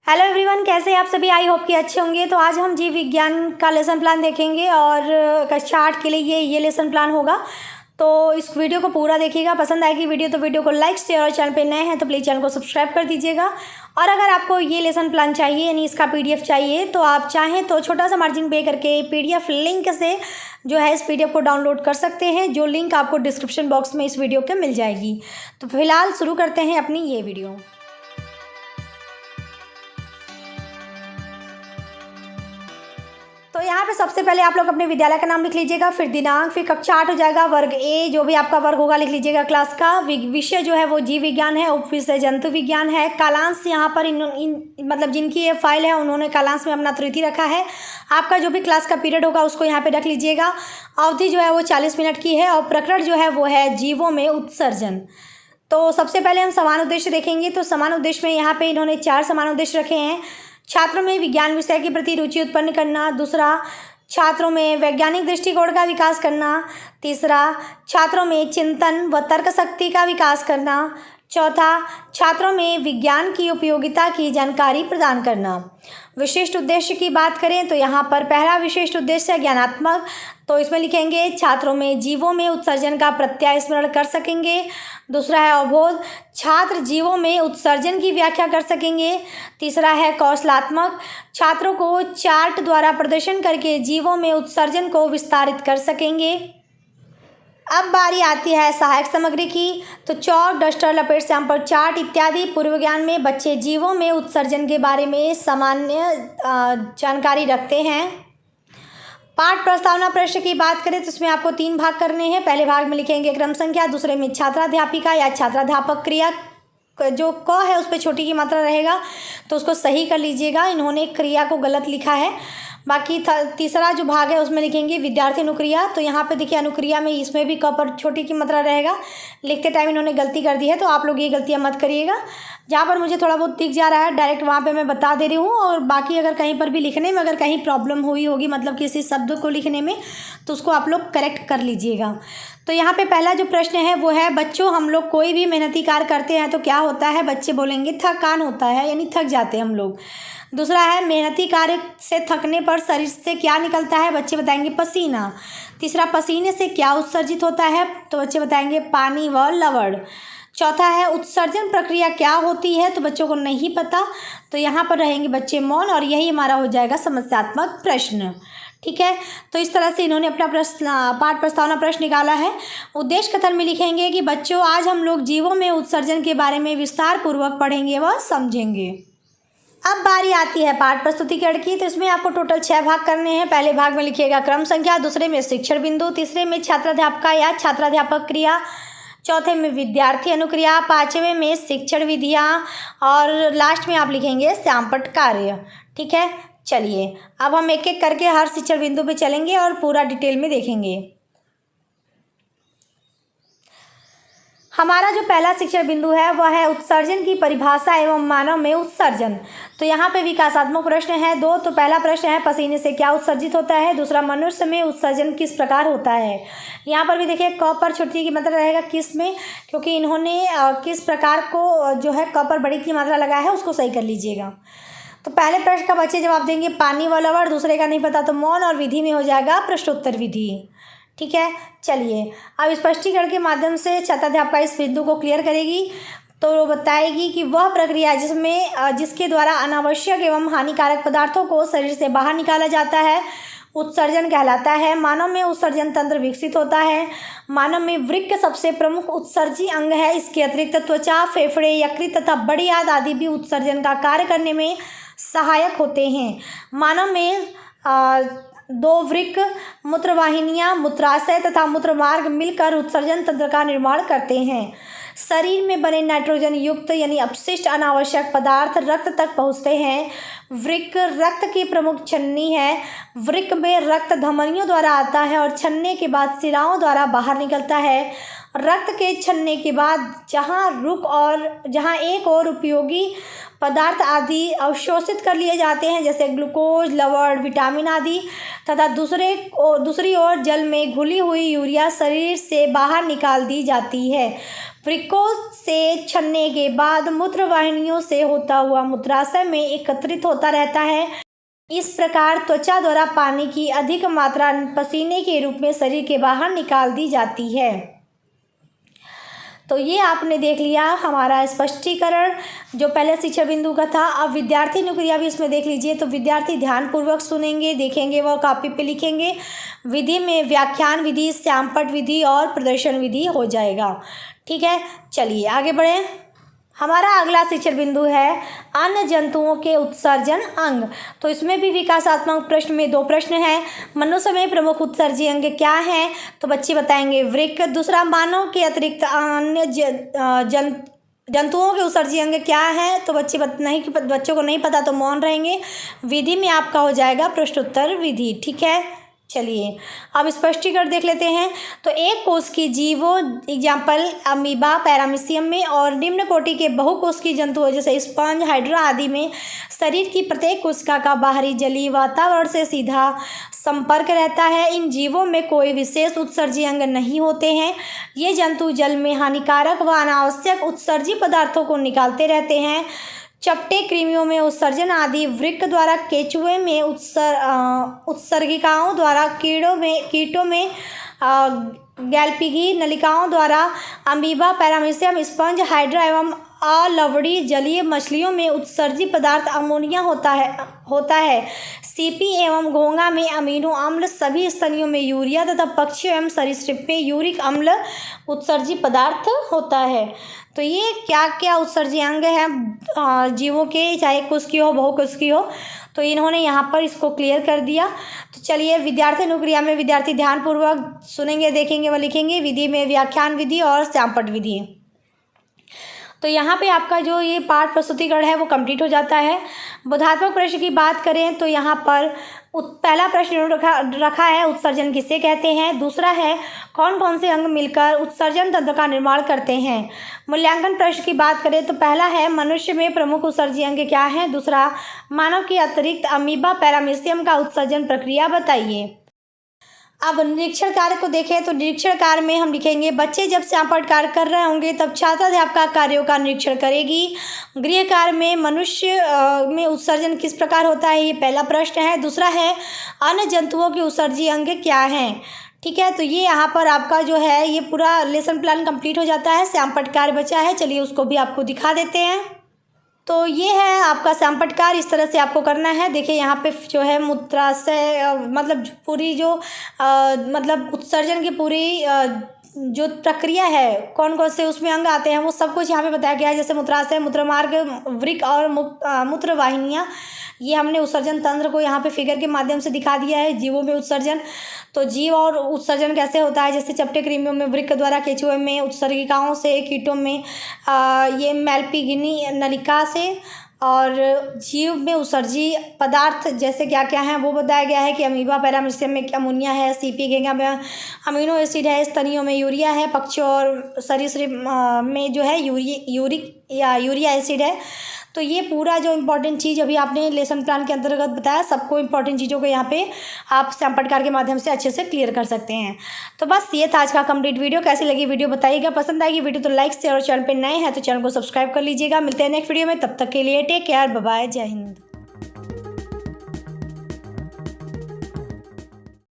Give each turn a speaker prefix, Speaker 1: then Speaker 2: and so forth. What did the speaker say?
Speaker 1: Hello everyone, कैसे हैं आप सभी। आई होप कि अच्छे होंगे। तो आज हम जीव विज्ञान का लेसन प्लान देखेंगे और कक्षा 8 के लिए ये लेसन प्लान होगा। तो इस वीडियो को पूरा देखिएगा। पसंद आएगी वीडियो तो वीडियो को लाइक शेयर और चैनल पे नए हैं तो प्लीज़ चैनल को सब्सक्राइब कर दीजिएगा। और अगर आपको ये लेसन प्लान चाहिए यानी इसका PDF चाहिए तो आप चाहें तो छोटा सा मार्जिन पे करके PDF लिंक से जो है इस PDF को डाउनलोड कर सकते हैं, जो लिंक आपको डिस्क्रिप्शन बॉक्स में इस वीडियो के मिल जाएगी। तो फिलहाल शुरू करते हैं अपनी ये वीडियो। तो यहाँ पे सबसे पहले आप लोग अपने विद्यालय का नाम लिख लीजिएगा, फिर दिनांक, फिर कक्षा 8 हो जाएगा, वर्ग ए जो भी आपका वर्ग होगा लिख लीजिएगा, क्लास का विषय जो है वो जीव विज्ञान है, उप विषय जंतु विज्ञान है। कालांश यहाँ पर मतलब जिनकी ये फाइल है उन्होंने कालांश में अपना त्रुटि रखा है। आपका जो भी क्लास का पीरियड होगा उसको यहाँ पे रख लीजिएगा। अवधि जो है वो 40 मिनट की है और प्रकरण जो है वो है जीवों में उत्सर्जन। तो सबसे पहले हम समान उद्देश्य देखेंगे। तो समान उद्देश्य में यहाँ पे इन्होंने 4 समान उद्देश्य रखे हैं। छात्रों में विज्ञान विषय के प्रति रुचि उत्पन्न करना, दूसरा छात्रों में वैज्ञानिक दृष्टिकोण का विकास करना, तीसरा छात्रों में चिंतन व तर्क शक्ति का विकास करना, चौथा छात्रों में विज्ञान की उपयोगिता की जानकारी प्रदान करना। विशिष्ट उद्देश्य की बात करें तो यहाँ पर पहला विशिष्ट उद्देश्य ज्ञानात्मक, तो इसमें लिखेंगे छात्रों में जीवों में उत्सर्जन का प्रत्यय स्मरण कर सकेंगे। दूसरा है अवबोध, छात्र जीवों में उत्सर्जन की व्याख्या कर सकेंगे। तीसरा है कौशलात्मक, छात्रों को चार्ट द्वारा प्रदर्शन करके जीवों में उत्सर्जन को विस्तारित कर सकेंगे। अब बारी आती है सहायक सामग्री की। तो चौक, डस्टर, लपेट श्याम पर चार्ट इत्यादि पूर्व ज्ञान में बच्चे जीवों में उत्सर्जन के बारे में सामान्य जानकारी रखते हैं। पाठ प्रस्तावना प्रश्न की बात करें तो इसमें आपको 3 भाग करने हैं। पहले भाग में लिखेंगे क्रम संख्या, दूसरे में छात्राध्यापिका या छात्राध्यापक क्रिया, जो क है उस पर छोटी की मात्रा रहेगा तो उसको सही कर लीजिएगा, इन्होंने क्रिया को गलत लिखा है। बाकी तीसरा जो भाग है उसमें लिखेंगे विद्यार्थी अनुक्रिया। तो यहाँ पे देखिए अनुक्रिया में इसमें भी क पर छोटी की मात्रा रहेगा, लिखते टाइम इन्होंने गलती कर दी है, तो आप लोग ये गलतियाँ मत करिएगा। जहाँ पर मुझे थोड़ा बहुत दिख जा रहा है डायरेक्ट वहाँ पे मैं बता दे रही हूँ, और बाकी अगर कहीं पर भी लिखने में अगर कहीं प्रॉब्लम हुई होगी मतलब किसी शब्द को लिखने में तो उसको आप लोग करेक्ट कर लीजिएगा। तो यहाँ पे पहला जो प्रश्न है वो है, बच्चों हम लोग कोई भी मेहनती कार्य करते हैं तो क्या होता है। बच्चे बोलेंगे थकान होता है, यानी थक जाते हैं हम लोग। दूसरा है मेहनती कार्य से थकने पर शरीर से क्या निकलता है। बच्चे बताएंगे पसीना। तीसरा पसीने से क्या उत्सर्जित होता है, तो बच्चे बताएंगे पानी व लवण। चौथा है उत्सर्जन प्रक्रिया क्या होती है, तो बच्चों को नहीं पता, तो यहाँ पर रहेंगे बच्चे मौन, और यही हमारा हो जाएगा समस्यात्मक प्रश्न। ठीक है, तो इस तरह से इन्होंने अपना प्रश्न पाठ प्रस्तावना प्रश्न निकाला है। उद्देश्य कथन में लिखेंगे कि बच्चों आज हम लोग जीवों में उत्सर्जन के बारे में विस्तार पूर्वक पढ़ेंगे व समझेंगे। अब बारी आती है पाठ प्रस्तुतिकरण की। तो इसमें आपको टोटल 6 भाग करने हैं। पहले भाग में लिखिएगा क्रम संख्या, दूसरे में शिक्षण बिंदु, तीसरे में छात्राध्यापिका या छात्राध्यापक क्रिया, चौथे में विद्यार्थी अनुक्रिया, 5वें में शिक्षण विधियाँ, और लास्ट में आप लिखेंगे श्यामपट्ट कार्य। ठीक है, चलिए अब हम एक एक करके हर शिक्षण बिंदु पे चलेंगे और पूरा डिटेल में देखेंगे। हमारा जो पहला शिक्षण बिंदु है वह है उत्सर्जन की परिभाषा एवं मानव में उत्सर्जन। तो यहाँ पे विकासात्मक प्रश्न है 2। तो पहला प्रश्न है पसीने से क्या उत्सर्जित होता है। दूसरा मनुष्य में उत्सर्जन किस प्रकार होता है। यहाँ पर भी देखिए क पर छोटी की मात्रा रहेगा किस में, क्योंकि इन्होंने किस प्रकार को जो है क पर बड़ी की मात्रा लगाया है उसको सही कर लीजिएगा। तो पहले प्रश्न का बच्चे जवाब देंगे पानी व लवण, दूसरे का नहीं पता तो मौन, और विधि में हो जाएगा प्रश्नोत्तर विधि। ठीक है, चलिए अब स्पष्टीकरण के माध्यम से छात्राध्यापिका इस बिंदु को क्लियर करेगी। तो वो बताएगी कि वह प्रक्रिया जिसके द्वारा अनावश्यक एवं हानिकारक पदार्थों को शरीर से बाहर निकाला जाता है उत्सर्जन कहलाता है। मानव में उत्सर्जन तंत्र विकसित होता है। मानव में वृक्क सबसे प्रमुख उत्सर्जी अंग है। इसके अतिरिक्त त्वचा, फेफड़े, यकृत तथा बड़ी आदि भी उत्सर्जन का कार्य करने में सहायक होते हैं। मानव में 2 वृक्क, मूत्रवाहिनियाँ, मूत्राशय तथा मूत्रमार्ग मिलकर उत्सर्जन तंत्र का निर्माण करते हैं। शरीर में बने नाइट्रोजन युक्त यानी अपशिष्ट अनावश्यक पदार्थ रक्त तक पहुँचते हैं। वृक्क रक्त की प्रमुख छन्नी है। वृक्क में रक्त धमनियों द्वारा आता है और छन्ने के बाद शिराओं द्वारा बाहर निकलता है। रक्त के छलने के बाद जहाँ एक और उपयोगी पदार्थ आदि अवशोषित कर लिए जाते हैं, जैसे ग्लूकोज, लवण, विटामिन आदि, तथा दूसरी ओर जल में घुली हुई यूरिया शरीर से बाहर निकाल दी जाती है। वृक्कों से छलने के बाद मूत्रवाहिनियों से होता हुआ मूत्राशय में एकत्रित होता रहता है। इस प्रकार त्वचा द्वारा पानी की अधिक मात्रा पसीने के रूप में शरीर के बाहर निकाल दी जाती है। तो ये आपने देख लिया हमारा स्पष्टीकरण जो पहले शिक्षण बिंदु का था। अब विद्यार्थी अनुक्रिया भी इसमें देख लीजिए। तो विद्यार्थी ध्यानपूर्वक सुनेंगे, देखेंगे, वह कॉपी पे लिखेंगे। विधि में व्याख्यान विधि, श्यामपट्ट विधि और प्रदर्शन विधि हो जाएगा। ठीक है, चलिए आगे बढ़ें। हमारा अगला शिक्षण बिंदु है अन्य जंतुओं के उत्सर्जन अंग। तो इसमें भी विकासात्मक प्रश्न में 2 प्रश्न हैं। मनुष्य में प्रमुख उत्सर्जी अंग क्या हैं? तो बच्चे बताएंगे वृक्क। दूसरा, मानव के अतिरिक्त अन्य जंतुओं के उत्सर्जी अंग क्या है? तो बच्चों को नहीं पता तो मौन रहेंगे। विधि में आपका हो जाएगा प्रश्नोत्तर विधि। ठीक है, चलिए अब स्पष्टीकरण देख लेते हैं। तो एक कोश की जीवों एग्जाम्पल अमीबा, पैरामीशियम में और निम्न कोटि के बहुकोशिकीय जंतुओं जैसे स्पंज, हाइड्रा आदि में शरीर की प्रत्येक कोशिका का बाहरी जलीय वातावरण से सीधा संपर्क रहता है। इन जीवों में कोई विशेष उत्सर्जी अंग नहीं होते हैं। ये जंतु जल में हानिकारक व अनावश्यक उत्सर्जी पदार्थों को निकालते रहते हैं। चपटे कृमियों में उत्सर्जन आदि, वृक्क द्वारा, केंचुए में उत्सर्गिकाओं द्वारा, कीटों में गैल्पिगी नलिकाओं द्वारा, अमीबा, पैरामीशियम, स्पंज, हाइड्रा एवं अलवड़ी जलीय मछलियों में उत्सर्जी पदार्थ अमोनिया होता है। सीपी एवं घोंघा में अमीनो अम्ल, सभी स्तनियों में यूरिया तथा पक्षियों एवं सरीसृप में यूरिक अम्ल उत्सर्जी पदार्थ होता है। तो ये क्या क्या उत्सर्जी अंग हैं जीवों के, चाहे कोशिकीय हो बहुकोशिकीय हो। तो इन्होंने यहाँ पर इसको क्लियर कर दिया। तो चलिए विद्यार्थी अनुक्रिया में विद्यार्थी ध्यानपूर्वक सुनेंगे, देखेंगे व लिखेंगे। विधि में व्याख्यान विधि और श्यामपट्ट विधि। तो यहाँ पे आपका जो ये पाठ प्रस्तुतिकरण है वो कंप्लीट हो जाता है। बोधात्मक प्रश्न की बात करें तो यहाँ पर पहला प्रश्न रखा है उत्सर्जन किसे कहते हैं। दूसरा है कौन कौन से अंग मिलकर उत्सर्जन तंत्र का निर्माण करते हैं। मूल्यांकन प्रश्न की बात करें तो पहला है मनुष्य में प्रमुख उत्सर्जी अंग क्या है। दूसरा, मानव के अतिरिक्त अमीबा, पैरामीशियम का उत्सर्जन प्रक्रिया बताइए। अब निरीक्षण कार्य को देखें तो निरीक्षण कार्य में हम लिखेंगे बच्चे जब श्यामपट्ट कार्य कर रहे होंगे तब छात्राध्यापिका कार्यों का निरीक्षण करेगी। गृह कार्य में मनुष्य में उत्सर्जन किस प्रकार होता है, ये पहला प्रश्न है। दूसरा है अन्य जंतुओं के उत्सर्जी अंग क्या हैं। ठीक है, तो ये यहाँ पर आपका जो है ये पूरा लेसन प्लान कंप्लीट हो जाता है। श्यामपट्ट कार्य बचा है, चलिए उसको भी आपको दिखा देते हैं। तो ये है आपका श्यामपट्ट कार्य, इस तरह से आपको करना है। देखिए यहाँ पे जो है मूत्राशय मतलब पूरी जो मतलब उत्सर्जन की पूरी जो प्रक्रिया है, कौन कौन से उसमें अंग आते हैं वो सब कुछ यहाँ पे बताया गया है। जैसे मूत्राशय, मूत्रमार्ग, वृक्क और मूत्रवाहिनियाँ, ये हमने उत्सर्जन तंत्र को यहाँ पे फिगर के माध्यम से दिखा दिया है। जीवों में उत्सर्जन, तो जीव और उत्सर्जन कैसे होता है, जैसे चपटे कृमियों में वृक्क द्वारा, केंचुए में उत्सर्गिकाओं से, कीटों में ये मैल्पीगिनी नलिका से, और जीव में उत्सर्जी पदार्थ जैसे क्या क्या हैं वो बताया गया है कि अमीबा, पैरामीशियम में अमोनिया है, सीपी घेंघा में अमीनो एसिड है, स्तनियों में यूरिया है, पक्षियों और सरीसृप में जो है यूरिया एसिड है। तो ये पूरा जो इम्पोर्टेंट चीज़ अभी आपने लेसन प्लान के अंतर्गत बताया, सबको इम्पोर्टेंट चीज़ों को यहाँ पे आप श्यामपट्ट कार्य के माध्यम से अच्छे से क्लियर कर सकते हैं। तो बस ये था आज का कंप्लीट वीडियो। कैसी लगी वीडियो बताइएगा, पसंद आएगी वीडियो तो लाइक शेयर और चैनल पे नए हैं तो चैनल को सब्सक्राइब कर लीजिएगा। मिलते हैं नेक्स्ट वीडियो में, तब तक के लिए टेक केयर, बाय बाय, जय हिंद।